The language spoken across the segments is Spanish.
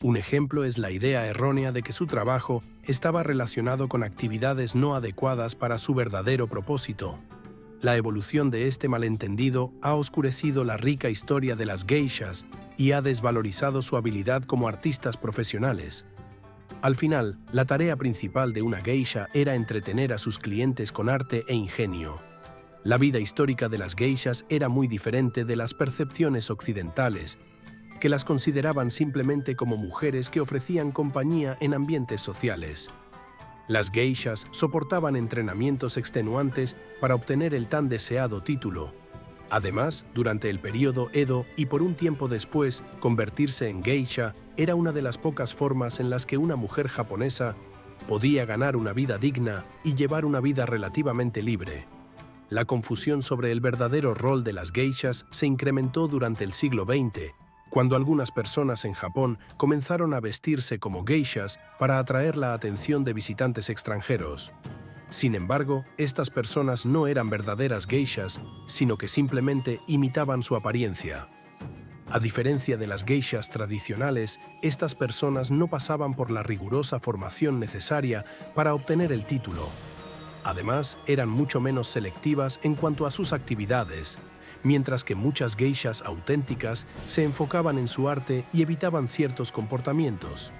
Un ejemplo es la idea errónea de que su trabajo estaba relacionado con actividades no adecuadas para su verdadero propósito. La evolución de este malentendido ha oscurecido la rica historia de las geishas y ha desvalorizado su habilidad como artistas profesionales. Al final, la tarea principal de una geisha era entretener a sus clientes con arte e ingenio. La vida histórica de las geishas era muy diferente de las percepciones occidentales, que las consideraban simplemente como mujeres que ofrecían compañía en ambientes sociales. Las geishas soportaban entrenamientos extenuantes para obtener el tan deseado título. Además, durante el período Edo y por un tiempo después, convertirse en geisha era una de las pocas formas en las que una mujer japonesa podía ganar una vida digna y llevar una vida relativamente libre. La confusión sobre el verdadero rol de las geishas se incrementó durante el siglo XX, cuando algunas personas en Japón comenzaron a vestirse como geishas para atraer la atención de visitantes extranjeros. Sin embargo, estas personas no eran verdaderas geishas, sino que simplemente imitaban su apariencia. A diferencia de las geishas tradicionales, estas personas no pasaban por la rigurosa formación necesaria para obtener el título. Además, eran mucho menos selectivas en cuanto a sus actividades, mientras que muchas geishas auténticas se enfocaban en su arte y evitaban ciertos comportamientos.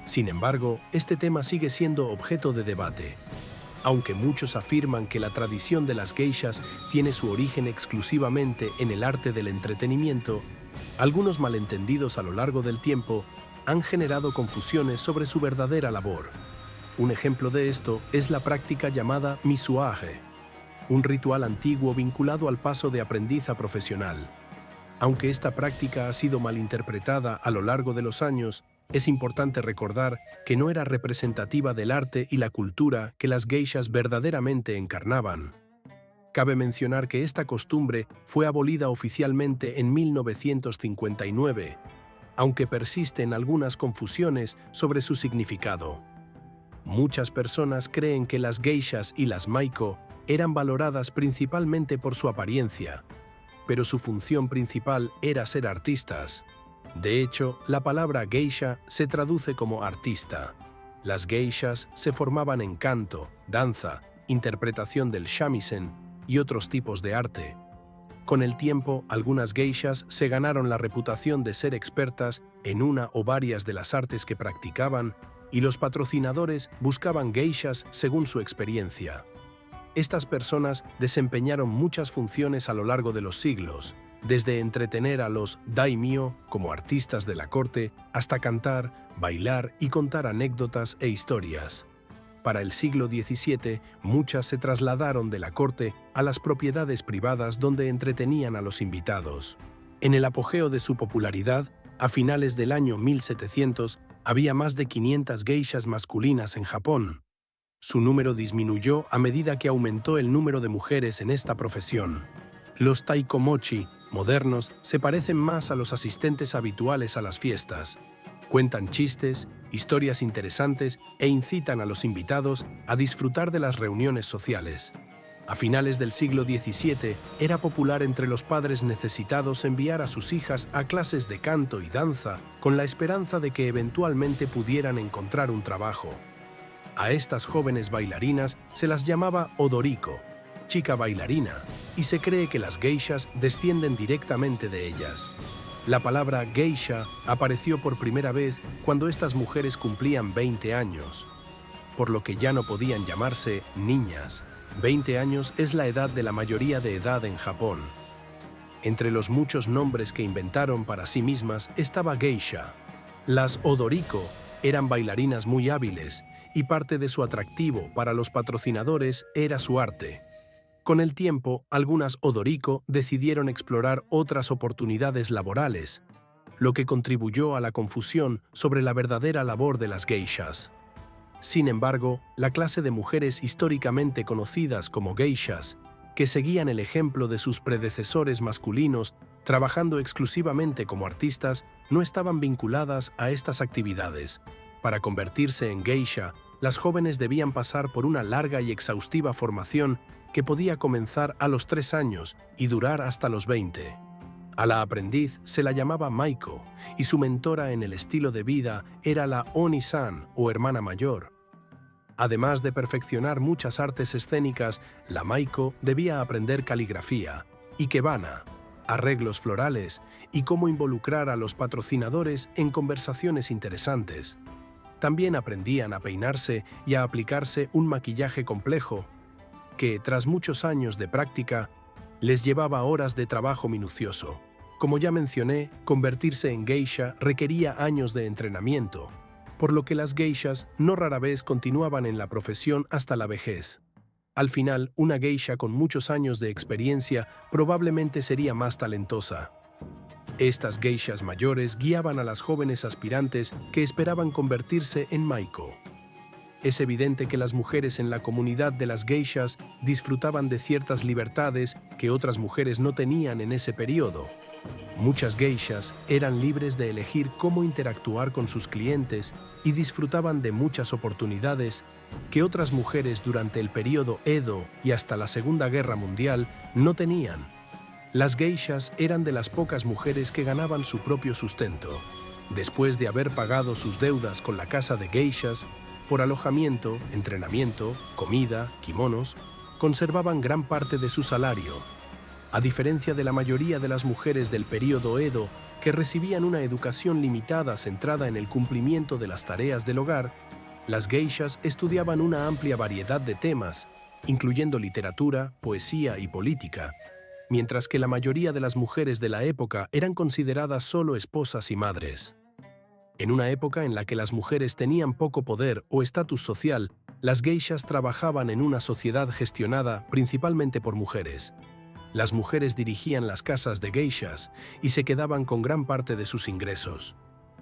Sin embargo, este tema sigue siendo objeto de debate. Aunque muchos afirman que la tradición de las geishas tiene su origen exclusivamente en el arte del entretenimiento, algunos malentendidos a lo largo del tiempo han generado confusiones sobre su verdadera labor. Un ejemplo de esto es la práctica llamada misuage, un ritual antiguo vinculado al paso de aprendiz a profesional. Aunque esta práctica ha sido malinterpretada a lo largo de los años, es importante recordar que no era representativa del arte y la cultura que las geishas verdaderamente encarnaban. Cabe mencionar que esta costumbre fue abolida oficialmente en 1959, aunque persisten algunas confusiones sobre su significado. Muchas personas creen que las geishas y las maiko eran valoradas principalmente por su apariencia, pero su función principal era ser artistas. De hecho, la palabra geisha se traduce como artista. Las geishas se formaban en canto, danza, interpretación del shamisen y otros tipos de arte. Con el tiempo, algunas geishas se ganaron la reputación de ser expertas en una o varias de las artes que practicaban, y los patrocinadores buscaban geishas según su experiencia. Estas personas desempeñaron muchas funciones a lo largo de los siglos, desde entretener a los daimyo como artistas de la corte hasta cantar, bailar y contar anécdotas e historias. Para el siglo XVII, muchas se trasladaron de la corte a las propiedades privadas donde entretenían a los invitados. En el apogeo de su popularidad, a finales del año 1700, había más de 500 geishas masculinas en Japón. Su número disminuyó a medida que aumentó el número de mujeres en esta profesión. Los taikomochi modernos se parecen más a los asistentes habituales a las fiestas. Cuentan chistes, historias interesantes e incitan a los invitados a disfrutar de las reuniones sociales. A finales del siglo XVII, era popular entre los padres necesitados enviar a sus hijas a clases de canto y danza con la esperanza de que eventualmente pudieran encontrar un trabajo. A estas jóvenes bailarinas se las llamaba odoriko, chica bailarina, y se cree que las geishas descienden directamente de ellas. La palabra geisha apareció por primera vez cuando estas mujeres cumplían 20 años, por lo que ya no podían llamarse niñas. 20 años es la edad de la mayoría de edad en Japón. Entre los muchos nombres que inventaron para sí mismas estaba geisha. Las odoriko eran bailarinas muy hábiles y parte de su atractivo para los patrocinadores era su arte. Con el tiempo, algunas odoriko decidieron explorar otras oportunidades laborales, lo que contribuyó a la confusión sobre la verdadera labor de las geishas. Sin embargo, la clase de mujeres históricamente conocidas como geishas, que seguían el ejemplo de sus predecesores masculinos trabajando exclusivamente como artistas, no estaban vinculadas a estas actividades. Para convertirse en geisha, las jóvenes debían pasar por una larga y exhaustiva formación que podía comenzar a los 3 años y durar hasta los 20. A la aprendiz se la llamaba Maiko y su mentora en el estilo de vida era la Oni-san o hermana mayor. Además de perfeccionar muchas artes escénicas, la Maiko debía aprender caligrafía, ikebana, arreglos florales y cómo involucrar a los patrocinadores en conversaciones interesantes. También aprendían a peinarse y a aplicarse un maquillaje complejo que, tras muchos años de práctica, les llevaba horas de trabajo minucioso. Como ya mencioné, convertirse en geisha requería años de entrenamiento, por lo que las geishas no rara vez continuaban en la profesión hasta la vejez. Al final, una geisha con muchos años de experiencia probablemente sería más talentosa. Estas geishas mayores guiaban a las jóvenes aspirantes que esperaban convertirse en Maiko. Es evidente que las mujeres en la comunidad de las geishas disfrutaban de ciertas libertades que otras mujeres no tenían en ese periodo. Muchas geishas eran libres de elegir cómo interactuar con sus clientes y disfrutaban de muchas oportunidades que otras mujeres durante el periodo Edo y hasta la Segunda Guerra Mundial no tenían. Las geishas eran de las pocas mujeres que ganaban su propio sustento. Después de haber pagado sus deudas con la casa de geishas, por alojamiento, entrenamiento, comida, kimonos, conservaban gran parte de su salario. A diferencia de la mayoría de las mujeres del período Edo, que recibían una educación limitada centrada en el cumplimiento de las tareas del hogar, las geishas estudiaban una amplia variedad de temas, incluyendo literatura, poesía y política, mientras que la mayoría de las mujeres de la época eran consideradas solo esposas y madres. En una época en la que las mujeres tenían poco poder o estatus social, las geishas trabajaban en una sociedad gestionada principalmente por mujeres. Las mujeres dirigían las casas de geishas y se quedaban con gran parte de sus ingresos.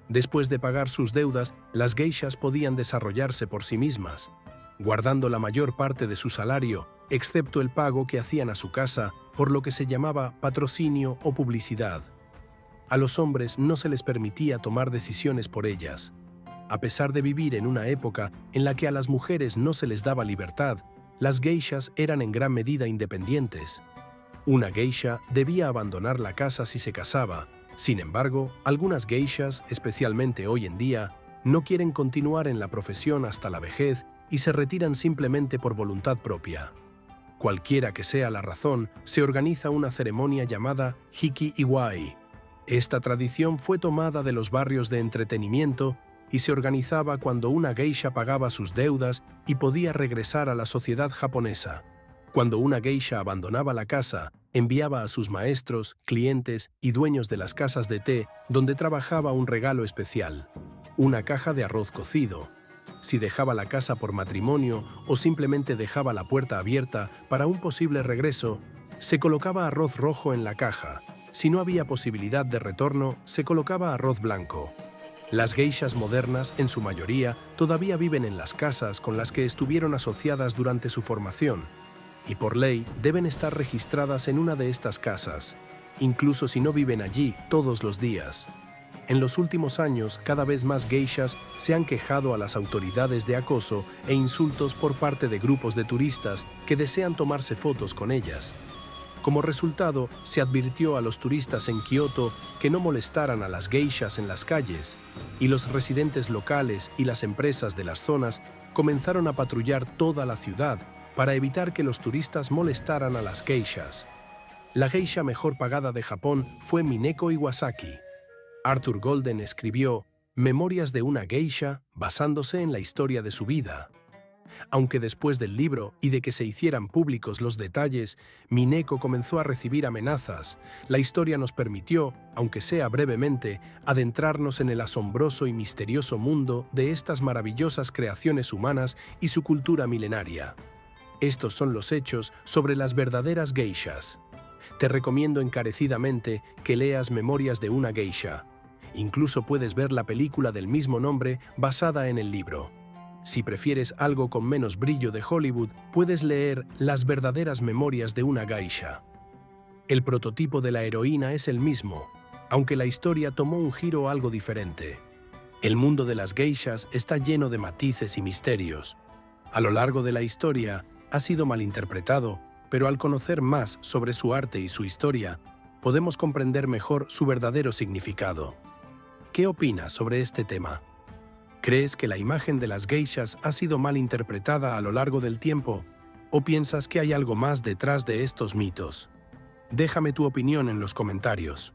Después de pagar sus deudas, las geishas podían desarrollarse por sí mismas, guardando la mayor parte de su salario, excepto el pago que hacían a su casa por lo que se llamaba patrocinio o publicidad. A los hombres no se les permitía tomar decisiones por ellas. A pesar de vivir en una época en la que a las mujeres no se les daba libertad, las geishas eran en gran medida independientes. Una geisha debía abandonar la casa si se casaba. Sin embargo, algunas geishas, especialmente hoy en día, no quieren continuar en la profesión hasta la vejez y se retiran simplemente por voluntad propia. Cualquiera que sea la razón, se organiza una ceremonia llamada Hiki Iwai. Esta tradición fue tomada de los barrios de entretenimiento y se organizaba cuando una geisha pagaba sus deudas y podía regresar a la sociedad japonesa. Cuando una geisha abandonaba la casa, enviaba a sus maestros, clientes y dueños de las casas de té donde trabajaba un regalo especial, una caja de arroz cocido. Si dejaba la casa por matrimonio o simplemente dejaba la puerta abierta para un posible regreso, se colocaba arroz rojo en la caja. Si no había posibilidad de retorno, se colocaba arroz blanco. Las geishas modernas, en su mayoría, todavía viven en las casas con las que estuvieron asociadas durante su formación, y por ley deben estar registradas en una de estas casas, incluso si no viven allí todos los días. En los últimos años, cada vez más geishas se han quejado a las autoridades de acoso e insultos por parte de grupos de turistas que desean tomarse fotos con ellas. Como resultado, se advirtió a los turistas en Kioto que no molestaran a las geishas en las calles, y los residentes locales y las empresas de las zonas comenzaron a patrullar toda la ciudad para evitar que los turistas molestaran a las geishas. La geisha mejor pagada de Japón fue Mineko Iwasaki. Arthur Golden escribió Memorias de una geisha basándose en la historia de su vida. Aunque después del libro y de que se hicieran públicos los detalles, Mineko comenzó a recibir amenazas. La historia nos permitió, aunque sea brevemente, adentrarnos en el asombroso y misterioso mundo de estas maravillosas creaciones humanas y su cultura milenaria. Estos son los hechos sobre las verdaderas geishas. Te recomiendo encarecidamente que leas Memorias de una geisha. Incluso puedes ver la película del mismo nombre basada en el libro. Si prefieres algo con menos brillo de Hollywood, puedes leer Las verdaderas memorias de una geisha. El prototipo de la heroína es el mismo, aunque la historia tomó un giro algo diferente. El mundo de las geishas está lleno de matices y misterios. A lo largo de la historia, ha sido malinterpretado, pero al conocer más sobre su arte y su historia, podemos comprender mejor su verdadero significado. ¿Qué opinas sobre este tema? ¿Crees que la imagen de las geishas ha sido mal interpretada a lo largo del tiempo? ¿O piensas que hay algo más detrás de estos mitos? Déjame tu opinión en los comentarios.